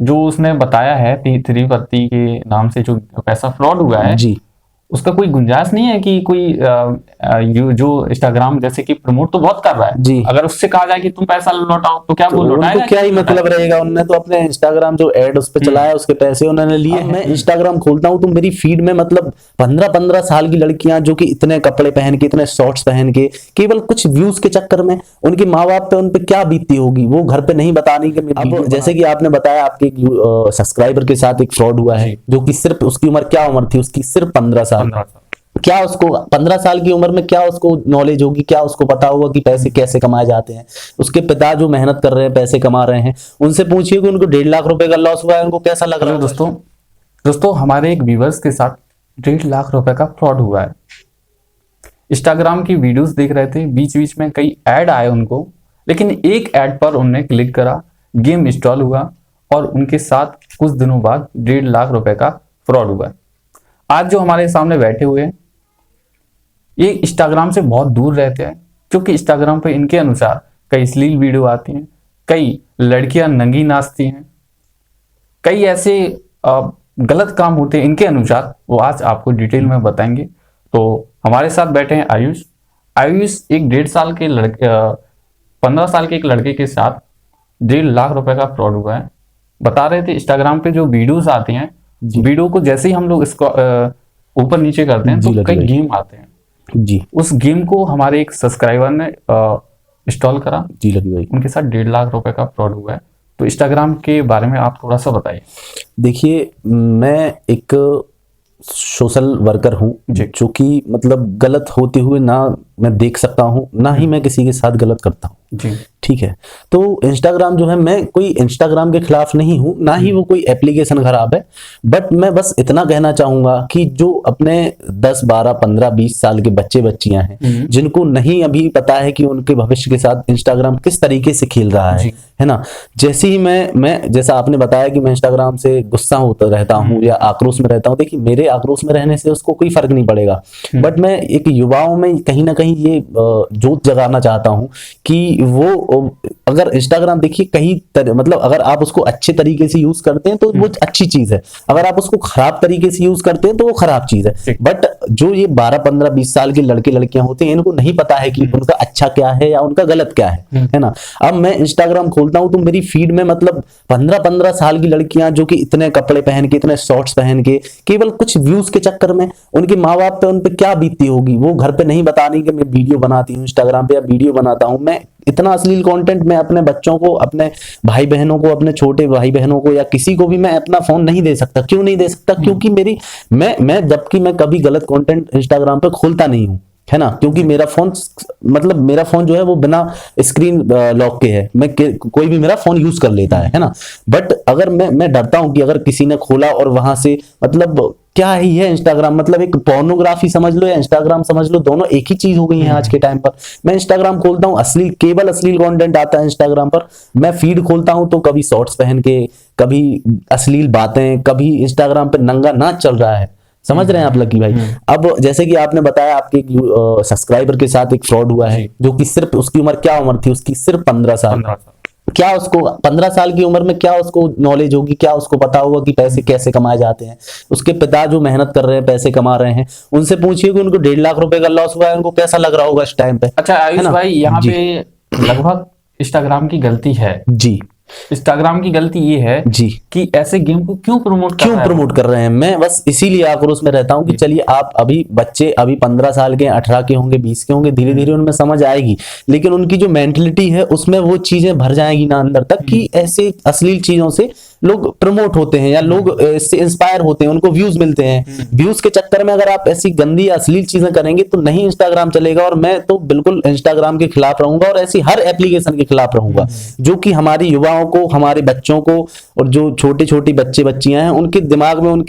जो उसने बताया है तीसरी पत्ती के नाम से जो पैसा फ्रॉड हुआ है जी। उसका कोई गुंजाइश नहीं है कि कोई जो इंस्टाग्राम जैसे कि प्रमोट तो बहुत कर रहा है, जी। अगर उससे कहा जाए कि तुम पैसा लौटाओ तो क्या तो वो उनको लौटाएगा क्या कि ही नहीं मतलब लौटाएगा? रहेगा, उन्होंने तो अपने इंस्टाग्राम जो एड उस पे चलाया उसके पैसे उन्होंने लिए हैं। मैं इंस्टाग्राम खोलता हूँ तो मेरी फीड में मतलब 15-15 साल की लड़कियां जो कि इतने कपड़े पहन के, इतने शॉर्ट्स पहन के, केवल कुछ व्यूज के चक्कर में उनके माँ बाप पे उन पे क्या बीतती होगी वो घर पे नहीं बताने के। अब जैसे कि आपने बताया आपके सब्सक्राइबर के साथ एक फ्रॉड हुआ है, जो कि सिर्फ उसकी उम्र क्या उम्र थी उसकी, सिर्फ 15 साल। 15 साल। क्या उसको 15 साल की उम्र में क्या उसको नॉलेज होगी, क्या उसको पता होगा कि पैसे कैसे कमाए जाते हैं। उसके पिता जो मेहनत कर रहे हैं, पैसे कमा रहे हैं, उनसे पूछिए कि उनको 1.5 लाख रुपए का लॉस हुआ है, उनको कैसा लग रहा हेलो है। दोस्तों हमारे एक व्यूवर्स के साथ 1.5 लाख रुपए का फ्रॉड हुआ है। इंस्टाग्राम की वीडियोस देख रहे थे, बीच बीच में कई ऐड आए उनको, लेकिन एक ऐड पर उन्होंने क्लिक करा, गेम इंस्टॉल हुआ और उनके साथ कुछ दिनों बाद 1.5 लाख रुपए का फ्रॉड हुआ। आज जो हमारे सामने बैठे हुए हैं ये इंस्टाग्राम से बहुत दूर रहते हैं, क्योंकि इंस्टाग्राम पे इनके अनुसार कई अश्लील वीडियो आती हैं, कई लड़कियां नंगी नाचती हैं, कई ऐसे गलत काम होते हैं इनके अनुसार, वो आज आपको डिटेल में बताएंगे। तो हमारे साथ बैठे हैं आयुष। आयुष एक 1.5 साल के लड़के 15 साल के एक लड़के के साथ 1.5 लाख रुपए का फ्रॉड हुआ है। बता रहे थे इंस्टाग्राम पे जो वीडियोस आती हैं, वीडियो को जैसे ही हम लोग इसको ऊपर नीचे करते हैं तो कई गेम आते हैं जी। उस गेम को हमारे एक सब्सक्राइबर ने इंस्टॉल करा जी लकी भाई, उनके साथ 1.5 लाख रुपए का फ्रॉड हुआ है। तो इंस्टाग्राम के बारे में आप थोड़ा सा बताइए। देखिए मैं एक सोशल वर्कर हूँ जो कि मतलब गलत होते हुए ना मैं देख सकता हूँ, ना ही मैं किसी के साथ गलत करता हूँ जी। ठीक है। तो इंस्टाग्राम जो है, मैं कोई इंस्टाग्राम के खिलाफ नहीं हूं, ना ही वो कोई एप्लीकेशन खराब है, बट मैं बस इतना कहना चाहूंगा कि जो अपने 10, 12, 15, 20 साल के बच्चे बच्चियां हैं, जिनको नहीं अभी पता है कि उनके भविष्य के साथ इंस्टाग्राम किस तरीके से खेल रहा है ना। जैसे ही मैं जैसा आपने बताया कि मैं इंस्टाग्राम से गुस्सा होता रहता हूँ या आक्रोश में रहता हूँ, देखिए मेरे आक्रोश में रहने से उसको कोई फर्क नहीं पड़ेगा, बट मैं एक युवाओं में कहीं ना कहीं ये जोत जगाना चाहता हूँ कि वो अगर इंस्टाग्राम देखिए मतलब अगर आप उसको अच्छे तरीके से यूज करते हैं तो वो अच्छी चीज है, अगर आप उसको खराब तरीके से यूज करते हैं तो वो खराब चीज है। बट जो ये 12, 15, 20 साल के लड़के लड़कियां होते हैं, इनको नहीं पता है कि उनका अच्छा क्या है या उनका गलत क्या है ना। अब मैं इंस्टाग्राम खोलता हूं तो मेरी फीड में मतलब 15-15 साल की लड़कियां जो कि इतने कपड़े पहन के, इतने शॉर्ट्स पहन के, केवल कुछ व्यूज के चक्कर में उनके माँ बाप पे उन पे क्या बीतती होगी वो घर पे नहीं बताने कि मैं वीडियो बनाती हूँ इंस्टाग्राम पे या वीडियो बनाता हूँ। मैं इतना अश्लील कंटेंट मैं अपने बच्चों को, अपने भाई बहनों को, अपने छोटे भाई बहनों को या किसी को भी मैं अपना फोन नहीं दे सकता। क्यों नहीं दे सकता? क्योंकि मेरी मैं जबकि मैं कभी गलत कंटेंट इंस्टाग्राम पे खोलता नहीं हूं, है ना, क्योंकि मेरा फोन मतलब मेरा फोन जो है वो बिना स्क्रीन लॉक के है, मैं कोई भी मेरा फोन यूज कर लेता है ना। बट अगर मैं डरता हूं कि अगर किसी ने खोला और वहां से मतलब क्या ही है इंस्टाग्राम, मतलब एक पोर्नोग्राफी समझ लो या इंस्टाग्राम समझ लो, दोनों एक ही चीज हो गई है आज के टाइम पर। मैं इंस्टाग्राम खोलता हूँ, केवल अश्लील कंटेंट आता है इंस्टाग्राम पर। मैं फीड खोलता हूँ तो कभी शॉर्ट्स पहन के, कभी अश्लील बातें, कभी इंस्टाग्राम पे नंगा नाच चल रहा है। समझ रहे हैं आप लकी भाई? अब जैसे कि आपने बताया आपके सब्सक्राइबर के साथ एक फ्रॉड हुआ है, जो कि सिर्फ उसकी उम्र क्या उम्र थी उसकी, सिर्फ 15 साल। क्या उसको 15 साल की उम्र में क्या उसको नॉलेज होगी, क्या उसको पता होगा कि पैसे कैसे कमाए जाते हैं। उसके पिता जो मेहनत कर रहे हैं, पैसे कमा रहे हैं, उनसे पूछिए कि उनको 1.5 लाख रुपए का लॉस हुआ है, उनको कैसा लग रहा होगा इस टाइम पे। अच्छा आयुष भाई, यहाँ पे लगभग इंस्टाग्राम की गलती है जी। इंस्टाग्राम की गलती ये है जी कि ऐसे गेम को क्यों प्रमोट कर रहे हैं। मैं बस इसीलिए आक्रोश में रहता हूं कि चलिए आप अभी बच्चे अभी 15 साल के, 18 के होंगे, 20 के होंगे, धीरे धीरे उनमें समझ आएगी, लेकिन उनकी जो मेंटलिटी है उसमें वो चीजें भर जाएगी ना अंदर तक कि ऐसे अश्लील चीजों से लोग प्रमोट होते हैं या लोग इससे इंस्पायर होते हैं, उनको व्यूज मिलते हैं। व्यूज के चक्कर में अगर आप ऐसी गंदी अश्लील चीजें करेंगे तो नहीं इंस्टाग्राम चलेगा। और मैं तो बिल्कुल इंस्टाग्राम के खिलाफ रहूंगा और ऐसी हर एप्लीकेशन के खिलाफ रहूंगा जो कि हमारी युवाओं को, हमारे बच्चों को, और जो छोटी छोटी बच्चे बच्चियां हैं उनके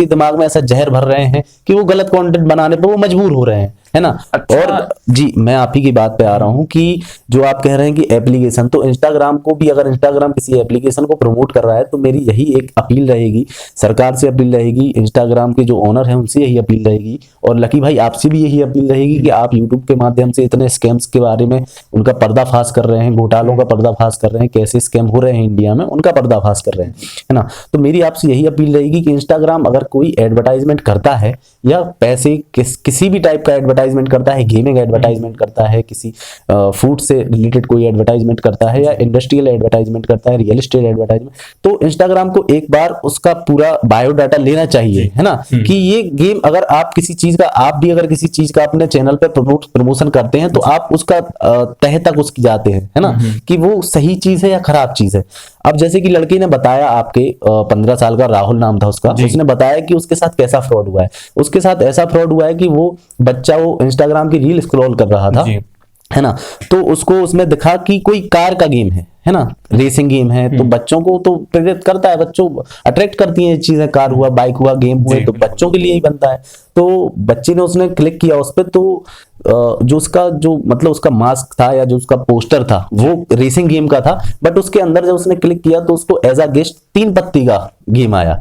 दिमाग में ऐसा जहर भर रहे हैं कि वो गलत कंटेंट बनाने पर वो मजबूर हो रहे हैं। है ना। अच्छा। और जी मैं आप ही की बात पे आ रहा हूँ कि जो आप कह रहे हैं कि एप्लीकेशन, तो इंस्टाग्राम को भी, अगर इंस्टाग्राम किसी एप्लीकेशन को प्रमोट कर रहा है तो मेरी यही एक अपील रहेगी, सरकार से अपील रहेगी, इंस्टाग्राम के जो ओनर है उनसे यही अपील रहेगी, और लकी भाई आपसे भी यही अपील रहेगी कि आप यूट्यूब के माध्यम से इतने स्कैम्स के बारे में उनका पर्दाफाश कर रहे हैं, घोटालों का पर्दाफाश कर रहे हैं, कैसे स्कैम हो रहे हैं इंडिया में उनका पर्दाफाश कर रहे हैं, है ना। तो मेरी आपसे यही अपील रहेगी कि इंस्टाग्राम अगर कोई एडवर्टाइजमेंट करता है या पैसे किसी भी टाइप का एडवर्टाइजमेंट करता है, गेमिंग एडवर्टाइजमेंट करता है, किसी फूड से रिलेटेड कोई एडवर्टाइजमेंट करता है, या इंडस्ट्रियल एडवर्टाइजमेंट करता है, रियल एस्टेट एडवर्टाइजमेंट, तो इंस्टाग्राम को एक बार उसका पूरा बायोडाटा लेना चाहिए, है ना, कि ये गेम अगर आप किसी चीज का, आप भी अगर किसी चीज का अपने चैनल पे प्रमोशन करते हैं तो आप उसका तह तक उसकी जाते हैं, है ना, कि वो सही चीज है या खराब चीज है। अब जैसे कि लड़की ने बताया, आपके 15 साल का राहुल नाम था उसका, उसने बताया कि उसके साथ कैसा फ्रॉड हुआ है। उसके साथ ऐसा फ्रॉड हुआ है कि वो बच्चा, वो इंस्टाग्राम की रील स्क्रॉल कर रहा था, है ना, तो उसको उसमें दिखा कि कोई कार का गेम है ना, रेसिंग गेम है, तो बच्चों को तो प्रेरित करता है, बच्चों अट्रैक्ट करती हैं ये चीजें, कार हुआ, बाइक हुआ, गेम हुए, तो बच्चों के लिए ही बनता है। तो बच्चे ने, उसने क्लिक किया उस पर, तो जो उसका, जो मतलब उसका मास्क था या जो उसका पोस्टर था वो रेसिंग गेम का था, बट उसके अंदर जब उसने क्लिक किया तो उसको एज अ गेस्ट 3 पत्ती का गेम आया।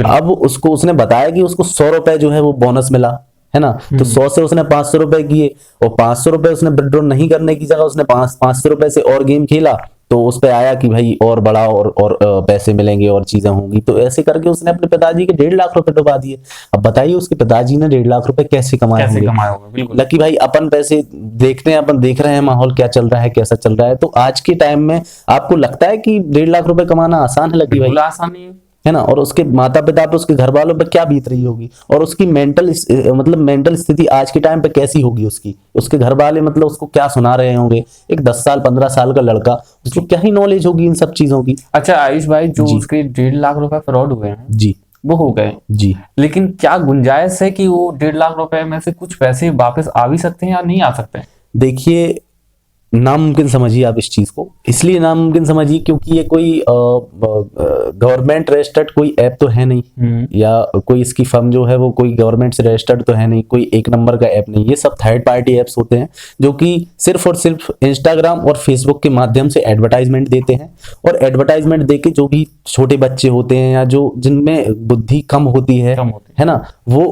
अब उसको उसने बताया कि उसको 100 रुपए जो है वो बोनस मिला, है ना, तो 100 से उसने 500 रुपए किए, और 500 रुपए उसने विड्रॉ नहीं करने की जगह उसने 500 रुपए से और गेम खेला, तो उस पे आया कि भाई और बड़ा और पैसे मिलेंगे और चीजें होंगी, तो ऐसे करके उसने अपने पिताजी के 1.5 लाख रुपए डुबा दिए। अब बताइए उसके पिताजी ने 1.5 लाख रुपए कैसे कमाए होंगे। लकी भाई अपन पैसे देखते हैं, अपन देख रहे हैं माहौल क्या चल रहा है, कैसा चल रहा है, तो आज के टाइम में आपको लगता है कि 1.5 लाख रुपए कमाना आसान है लकी भाई? आसान नहीं है ना, और उसके माता पिता पे, उसके घर वालों पे क्या बीत रही होगी, और उसकी मेंटल स्थिति आज के टाइम पे कैसी होगी उसकी, उसके घर वाले मतलब उसको क्या सुना रहे होंगे। एक 10 साल 15 साल का लड़का, उसको क्या ही नॉलेज होगी इन सब चीजों की। अच्छा आयुष भाई, जो उसके 1.5 लाख रुपए फ्रॉड हुए हैं जी, वो हो गए जी, लेकिन क्या गुंजाइश है कि वो 1.5 लाख रुपए में से कुछ पैसे वापस आ भी सकते हैं या नहीं आ सकते? देखिए, नामुमकिन समझिए आप इस चीज को, इसलिए नामुमकिन समझिए क्योंकि ये कोई गवर्नमेंट रजिस्टर्ड कोई ऐप तो है नहीं, या कोई इसकी फर्म जो है वो कोई गवर्नमेंट से रजिस्टर्ड तो है नहीं, कोई एक नंबर का ऐप नहीं, ये सब थर्ड पार्टी ऐप्स होते हैं जो कि सिर्फ और सिर्फ इंस्टाग्राम और फेसबुक के माध्यम से एडवर्टाइजमेंट देते हैं, और एडवर्टाइजमेंट देके जो भी छोटे बच्चे होते हैं या जो जिनमें बुद्धि कम होती है ना, वो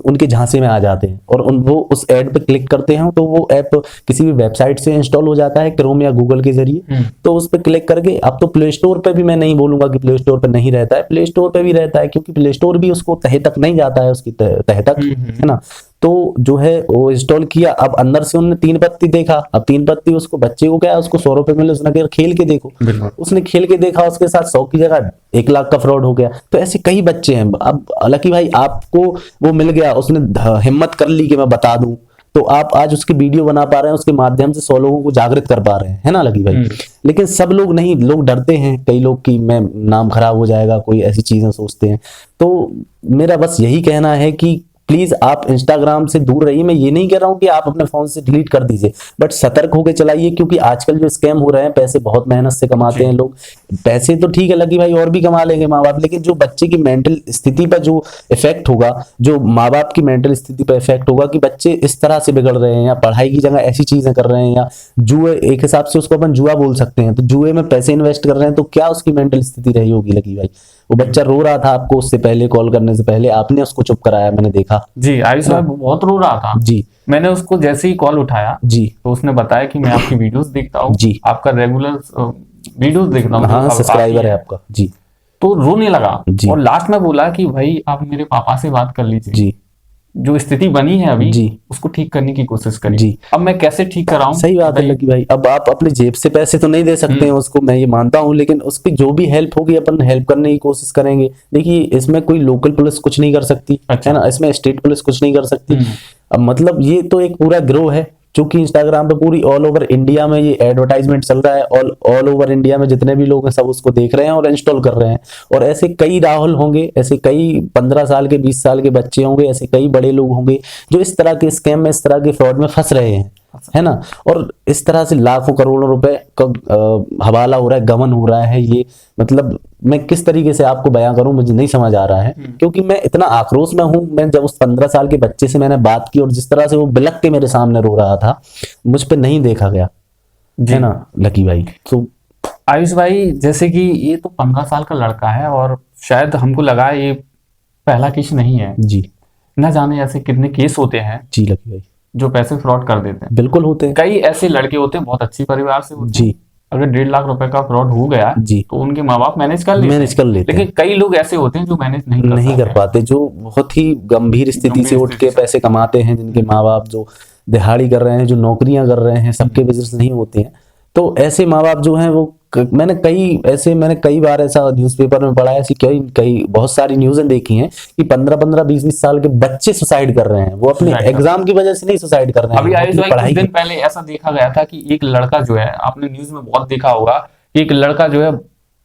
उनके झांसे में आ जाते हैं, और वो उस ऐड पे क्लिक करते हैं, तो वो ऐप किसी भी वेबसाइट से इंस्टॉल हो जाता है, क्रोम या गूगल के जरिए, तो उस पे क्लिक करके, अब तो प्ले स्टोर पे भी मैं नहीं बोलूंगा कि प्ले स्टोर पे नहीं रहता है, प्ले स्टोर पे भी रहता है, क्योंकि प्ले स्टोर भी उसको तह तक नहीं जाता है, उसकी तह तक, है ना, तो जो है वो इंस्टॉल किया, अब अंदर से उन्होंने 3 पत्ती देखा, अब 3 पत्ती उसको, बच्चे को क्या है, उसको 100 रुपए मिले, उसने कहा खेल के देखो, उसने खेल के देखा, उसके साथ 100 की जगह 1 लाख का फ्रॉड हो गया। तो ऐसे कई बच्चे हैं। अब लकी भाई आपको वो मिल गया, उसने हिम्मत कर ली कि मैं बता दूं, तो आप आज उसकी वीडियो बना पा रहे हैं, उसके माध्यम से 100 लोगों को जागृत कर पा रहे हैं, है ना लकी भाई। लेकिन सब लोग नहीं, लोग डरते हैं, कई लोग कि मैं नाम खराब हो जाएगा, कोई ऐसी चीजें सोचते हैं। तो मेरा बस यही कहना है कि प्लीज आप इंस्टाग्राम से दूर रहिए। मैं ये नहीं कह रहा हूं कि आप अपने फोन से डिलीट कर दीजिए, बट सतर्क होकर चलाइए, क्योंकि आजकल जो स्कैम हो रहे हैं, पैसे बहुत मेहनत से कमाते हैं लोग, पैसे तो ठीक है लकी भाई और भी कमा लेंगे माँ बाप, लेकिन जो बच्चे की मेंटल स्थिति पर जो इफेक्ट होगा, जो माँ बाप की मेंटल स्थिति पर इफेक्ट होगा कि बच्चे इस तरह से बिगड़ रहे हैं, या पढ़ाई की जगह ऐसी चीजें कर रहे हैं, या जुए, एक हिसाब से उसको अपन जुआ बोल सकते हैं, तो जुए में पैसे इन्वेस्ट कर रहे हैं, तो क्या उसकी मेंटल स्थिति रही होगी लकी भाई। वो बच्चा रो रहा था आपको उससे पहले, कॉल करने से पहले आपने उसको चुप कराया, मैंने देखा। जी आयुष भाई बहुत रो रहा था जी, मैंने उसको जैसे ही कॉल उठाया जी, तो उसने बताया कि मैं आपकी वीडियोस देखता हूँ जी, आपका रेगुलर वीडियोस देखता हूँ, हाँ सब्सक्राइबर है आपका जी, तो रोने लगा जी, और लास्ट में बोला कि भाई आप मेरे पापा से बात कर लीजिए, जी, जो स्थिति बनी है अभी जी, उसको ठीक करने की कोशिश करिए। जी, अब मैं कैसे ठीक कराऊं? सही बात है लकी भाई। अब आप अपने जेब से पैसे तो नहीं दे सकते हैं उसको, मैं ये मानता हूं, लेकिन उसकी जो भी हेल्प होगी अपन हेल्प करने की कोशिश करेंगे। देखिए इसमें कोई लोकल पुलिस कुछ नहीं कर सकती, है ना, इसमें स्टेट पुलिस कुछ नहीं कर सकती। अब मतलब ये तो एक पूरा गिरोह है जो कि इंस्टाग्राम पे पूरी ऑल ओवर इंडिया में ये एडवर्टाइजमेंट चल रहा है, ऑल ओवर इंडिया में जितने भी लोग हैं सब उसको देख रहे हैं और इंस्टॉल कर रहे हैं। और ऐसे कई राहुल होंगे, ऐसे कई 15 साल के 20 साल के बच्चे होंगे, ऐसे कई बड़े लोग होंगे जो इस तरह के स्कैम में, इस तरह के फ्रॉड में फंस रहे हैं। है ना। और इस तरह से लाखों करोड़ों रुपए का हवाला हो रहा है, गमन हो रहा है। ये मतलब मैं किस तरीके से आपको बयां करूं, मुझे नहीं समझ आ रहा है, क्योंकि मैं इतना आक्रोश में हूं। मैं जब उस 15 साल के बच्चे से मैंने बात की और जिस तरह से वो बिलख के मेरे सामने रो रहा था, मुझ पे नहीं देखा गया, है ना लकी भाई। तो आयुष भाई, जैसे कि ये तो 15 साल का लड़का है और शायद हमको लगा ये पहला केस नहीं है जी, न जाने ऐसे कितने केस होते हैं जी लकी भाई, जो पैसे फ्रॉड कर देते हैं। बिल्कुल होते हैं। कई ऐसे लड़के होते हैं बहुत अच्छी परिवार से होते हैं, जी अगर 1.5 लाख रुपए का फ्रॉड हो गया जी, तो उनके माँ बाप मैनेज कर लेते मैनेज कर लेते लेकिन कई लोग ऐसे होते हैं जो मैनेज नहीं कर पाते, जो बहुत ही गंभीर स्थिति से उठ के पैसे कमाते हैं, जिनके माँ बाप जो दिहाड़ी कर रहे हैं, जो नौकरियां कर रहे हैं, सबके बिजनेस नहीं होते हैं। तो ऐसे माँ बाप जो हैं वो मैंने कई बार ऐसा न्यूज़पेपर में पढ़ा है, ऐसी कई कई बहुत सारी न्यूज़ें देखी हैं कि 15-15 20-20 साल के बच्चे सुसाइड कर रहे हैं। वो अपने एग्जाम की वजह से नहीं सुसाइड कर रहे हैं, अभी आयुष भाई पढ़ाई कुछ दिन पहले ऐसा देखा गया था कि एक लड़का जो है, आपने न्यूज में बहुत देखा होगा कि एक लड़का जो है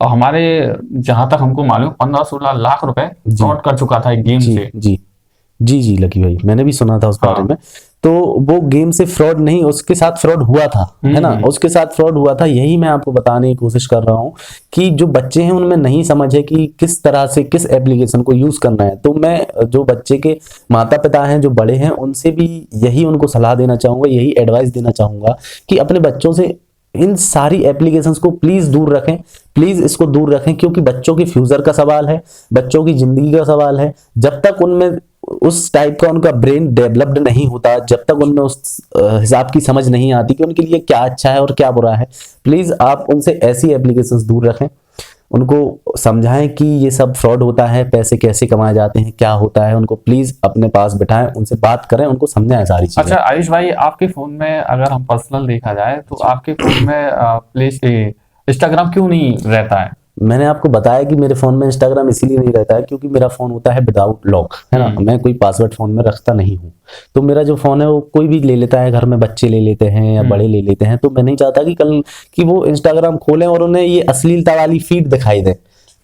हमारे, जहां तक हमको मालूम, 15-16 लाख रुपए फ्रॉड कर चुका था एक गेम से। जी जी जी लकी भाई, मैंने भी सुना था उस बारे में। तो वो गेम से फ्रॉड नहीं, उसके साथ फ्रॉड हुआ था, है ना, उसके साथ फ्रॉड हुआ था। यही मैं आपको बताने की कोशिश कर रहा हूँ कि जो बच्चे हैं उनमें नहीं समझ है कि किस तरह से किस एप्लीकेशन को यूज करना है। तो मैं जो बच्चे के माता पिता हैं, जो बड़े हैं, उनसे भी यही उनको सलाह देना चाहूंगा, यही एडवाइस देना चाहूंगा कि अपने बच्चों से इन सारी एप्लीकेशंस को प्लीज दूर रखें, प्लीज इसको दूर रखें, क्योंकि बच्चों के फ्यूचर का सवाल है, बच्चों की जिंदगी का सवाल है। जब तक उनमें उस टाइप का उनका ब्रेन डेवलप्ड नहीं होता, जब तक उनमें उस हिसाब की समझ नहीं आती कि उनके लिए क्या अच्छा है और क्या बुरा है, प्लीज आप उनसे ऐसी एप्लीकेशंस दूर रखें। उनको समझाएं कि ये सब फ्रॉड होता है, पैसे कैसे कमाए जाते हैं, क्या होता है। उनको प्लीज अपने पास बिठाएं, उनसे बात करें, उनको समझाएं सारी चीजें। अच्छा आयुष भाई, आपके फोन में अगर हम पर्सनल देखा जाए तो आपके फोन में इंस्टाग्राम क्यों नहीं रहता है? मैंने आपको बताया कि मेरे फोन में इंस्टाग्राम इसीलिए नहीं रहता है क्योंकि मेरा फोन होता है विदाउट लॉक, है ना। मैं कोई पासवर्ड फोन में रखता नहीं हूँ। तो मेरा जो फोन है वो कोई भी ले लेता है, घर में बच्चे ले लेते हैं या बड़े ले लेते हैं। तो मैं नहीं चाहता कि कल कि वो इंस्टाग्राम खोलें और उन्हें ये अश्लीलता वाली फीड दिखाई दे।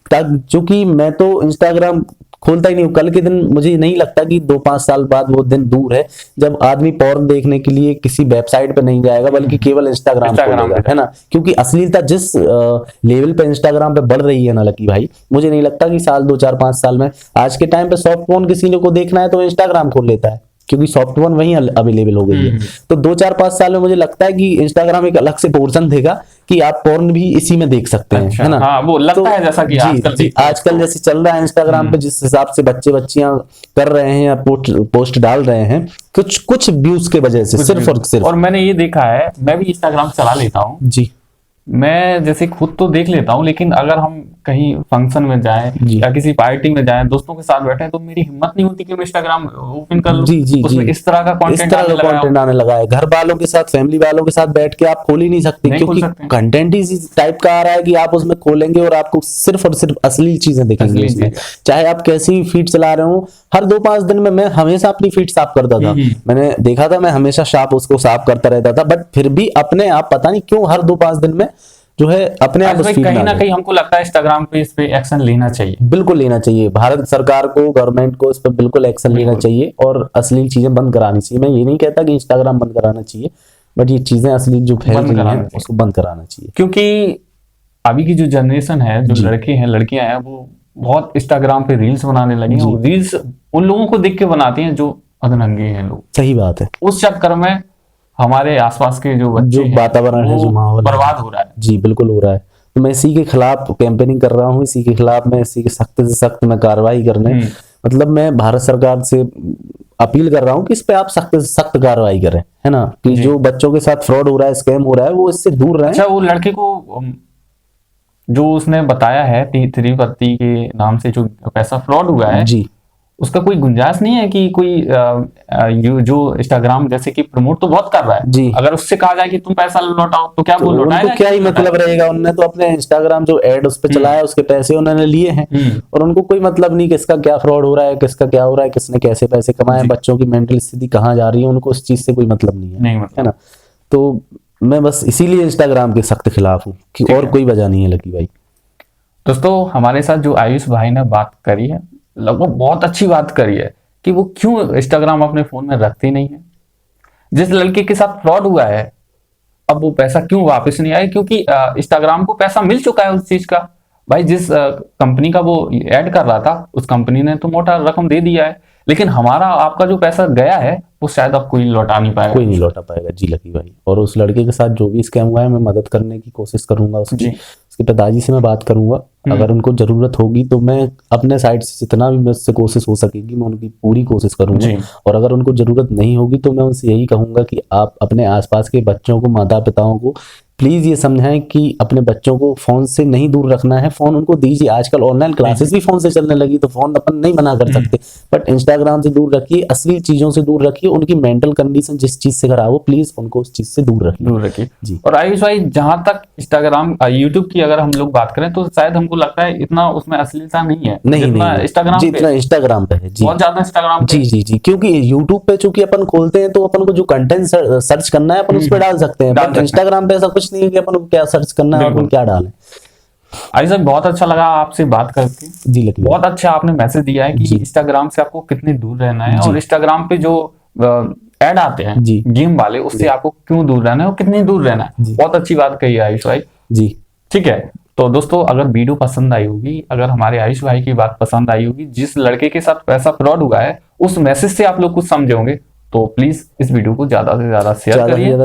क्योंकि मैं तो इंस्टाग्राम खोलता ही नहीं हूँ। कल के दिन मुझे नहीं लगता कि 2-5 साल बाद वो दिन दूर है जब आदमी पॉर्न देखने के लिए किसी वेबसाइट पे नहीं जाएगा, बल्कि केवल इंस्टाग्राम खोलेगा, है ना। क्योंकि अश्लीलता जिस लेवल पे इंस्टाग्राम पे बढ़ रही है ना लकी भाई, मुझे नहीं लगता कि साल 2-4-5 साल में, आज के टाइम पे सॉफ्ट फोन किसी को देखना है तो इंस्टाग्राम खोल लेता है, क्योंकि सॉफ्ट फोन वहीं अवेलेबल हो गई है। तो 2-4-5 साल में मुझे लगता है कि इंस्टाग्राम एक अलग से पोर्शन देगा कि आप पोर्न भी इसी में देख सकते हैं, है ना। हाँ, वो लगता है जैसा कि आजकल जैसे चल रहा है इंस्टाग्राम पे, जिस हिसाब से बच्चे बच्चियां कर रहे हैं या पोस्ट डाल रहे हैं, कुछ व्यूज के वजह से, सिर्फ और सिर्फ। और मैंने ये देखा है, मैं भी इंस्टाग्राम चला लेता हूँ जी, मैं जैसे खुद तो देख लेता हूँ, लेकिन अगर हम कहीं फंक्शन में जाएं या किसी पार्टी में जाएं, दोस्तों के साथ बैठे, तो मेरी हिम्मत नहीं होती कि मैं इंस्टाग्राम ओपन कर लूं। उसमें इस तरह का कंटेंट आने लगा है। घर वालों के साथ, फैमिली वालों के साथ बैठ के आप खोल ही नहीं सकते, क्योंकि कंटेंट ही इस टाइप का आ रहा है कि आप उसमें खोलेंगे और आपको सिर्फ और सिर्फ अश्लील चीजें दिखेंगी उसमें। चाहे आप कैसी फीड चला रहे हो, हर 2-5 दिन में मैं हमेशा अपनी फीड साफ करता था। मैंने देखा था, मैं हमेशा उसको साफ करता रहता था, बट फिर भी अपने आप पता नहीं क्यों हर 2-5 दिन में जो है अपने आप कहीं ना कहीं हमको लगता है इंस्टाग्राम पे इस पे एक्शन लेना चाहिए। बिल्कुल लेना चाहिए। भारत सरकार को, गवर्नमेंट को इस पर बिल्कुल एक्शन लेना चाहिए और अश्लील चीजें बंद करानी चाहिए। मैं ये नहीं कहता कि इंस्टाग्राम बंद कराना चाहिए, बट ये चीजें अश्लील जो फैल रही हैं उसको बंद कराना चाहिए। क्योंकि अभी की जो जनरेशन है, जो लड़के हैं लड़कियां हैं, वो बहुत इंस्टाग्राम पे रील्स बनाने लगे हैं। रील्स उन लोगों को देख के बनाते हैं जो अधनंगे हैं लोग। सही बात है। उस चक्कर में हमारे आसपास के जो वातावरण है, जो माहौल बर्बाद हो रहा है। जी बिल्कुल हो रहा है। तो मैं इसी के खिलाफ कैंपेनिंग कर रहा हूँ, इसी के खिलाफ मैं इसी के सख्त से सख्त में कार्रवाई करने, मतलब मैं भारत सरकार से अपील कर रहा हूँ कि इस पे आप सख्त से सख्त कार्रवाई करें, है ना, कि जो बच्चों के साथ फ्रॉड हो रहा है, स्कैम हो रहा है, वो इससे दूर रहें। अच्छा, वो लड़के को जो उसने बताया है तिरुपति के नाम से जो पैसा फ्रॉड हुआ है जी, उसका कोई गुंजाइश नहीं है कि कोई जो इंस्टाग्राम जैसे कि प्रमोट तो बहुत कर रहा है जी, अगर उससे कहा जाए कि तुम पैसा लौटाओ तो क्या वो लौटाएगा? क्या ही मतलब रहेगा। उन्होंने तो अपने इंस्टाग्राम जो एड उस पे चलाया, उसके पैसे उन्होंने लिए हैं और उनको कोई मतलब नहीं किसका क्या फ्रॉड हो रहा है, किसका क्या हो रहा है, किसने कैसे पैसे कमाए, बच्चों की मेंटल स्थिति कहाँ जा रही है, उनको उस चीज से कोई मतलब नहीं है, है ना। तो मैं बस इसीलिए इंस्टाग्राम के सख्त खिलाफ हूँ कि और कोई वजह नहीं है लकी भाई। दोस्तों, हमारे साथ जो आयुष भाई ने बात करी है, लगभग बहुत अच्छी बात करी है कि वो क्यों इंस्टाग्राम अपने फोन में रखते नहीं है। जिस लड़के के साथ फ्रॉड हुआ है अब वो पैसा क्यों वापस नहीं आया, क्योंकि इंस्टाग्राम को पैसा मिल चुका है उस चीज का। भाई जिस कंपनी का वो ऐड कर रहा था उस कंपनी ने तो मोटा रकम दे दिया है, लेकिन हमारा आपका जो पैसा गया है वो शायद अब कोई लौटा नहीं पाएगा। कोई नहीं लौटा पाएगा जी लकी भाई। और उस लड़के के साथ जो भी स्कैम हुआ है मैं मदद करने की कोशिश करूंगा उसकी। उसके पिताजी से मैं बात करूंगा, अगर उनको जरूरत होगी तो मैं अपने साइड से जितना भी मुझसे कोशिश हो सकेगी मैं उनकी पूरी कोशिश करूंगा। और अगर उनको जरूरत नहीं होगी तो मैं उनसे यही कहूंगा कि आप अपने आसपास के बच्चों को, माता पिताओं को प्लीज ये समझाएं कि अपने बच्चों को फोन से नहीं दूर रखना है, फोन उनको दीजिए। आजकल ऑनलाइन क्लासेस भी फोन से चलने लगी तो फोन अपन नहीं मना कर सकते, बट इंस्टाग्राम से दूर रखिए, असली चीजों से दूर रखिए। उनकी मेंटल कंडीशन जिस चीज से खराब हो प्लीज उनको उस चीज से दूर रखिए जी। और आयुष भाई जहां तक इंस्टाग्राम यूट्यूब की अगर हम लोग बात करें तो शायद हमको लगता है इतना उसमें अश्लीलता नहीं है, नहीं इंस्टाग्राम जितना इंस्टाग्राम पे है जी, बहुत ज्यादा इंस्टाग्राम जी जी जी। क्योंकि यूट्यूब पे चूंकि अपन खोलते हैं तो अपन को जो कंटेंट सर्च करना है अपन उस पर डाल सकते हैं, बट इंस्टाग्राम पे ऐसा कुछ नहीं है कि अपन को क्या सर्च करना है अपन क्या डालें। आयुष भाई बहुत अच्छा लगा आपसे बात करके जी लकी, बहुत अच्छा आपने मैसेज दिया है कि इंस्टाग्राम से आपको कितने दूर रहना है और इंस्टाग्राम पे जो ऐड आते हैं गेम वाले उससे आपको क्यों दूर रहना है और कितनी दूर रहना है। बहुत अच्छी बात कही है आयुष भाई जी। ठीक है तो दोस्तों अगर वीडियो पसंद आई होगी, अगर हमारे आयुष भाई की बात पसंद आई होगी, जिस लड़के के साथ पैसा फ्रॉड हुआ है उस मैसेज से आप लोग कुछ समझे होंगे तो प्लीज इस वीडियो को ज्यादा से ज्यादा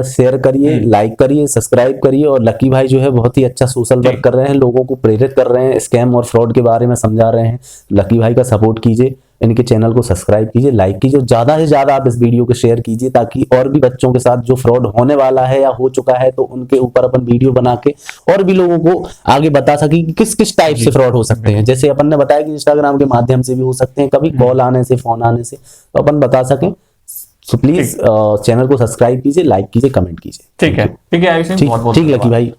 शेयर करिए, लाइक करिए, सब्सक्राइब करिए। और लकी भाई जो है बहुत ही अच्छा सोशल वर्क कर रहे हैं, लोगों को प्रेरित कर रहे हैं, स्कैम और फ्रॉड के बारे में समझा रहे हैं। लकी भाई का सपोर्ट कीजिए, इनके चैनल को सब्सक्राइब कीजिए, लाइक कीजिए, ज्यादा से ज्यादा आप इस वीडियो को शेयर कीजिए ताकि और भी बच्चों के साथ जो फ्रॉड होने वाला है या हो चुका है तो उनके ऊपर अपन वीडियो बना के और भी लोगों को आगे बता सके कि किस किस टाइप से फ्रॉड हो सकते हैं। जैसे अपन ने बताया कि इंस्टाग्राम के माध्यम से भी हो सकते हैं, कभी कॉल आने से, फोन आने से, तो अपन बता सकें। तो प्लीज चैनल को सब्सक्राइब कीजिए, लाइक कीजिए, कमेंट कीजिए। ठीक है आयुष, बहुत बहुत ठीक लकी भाई।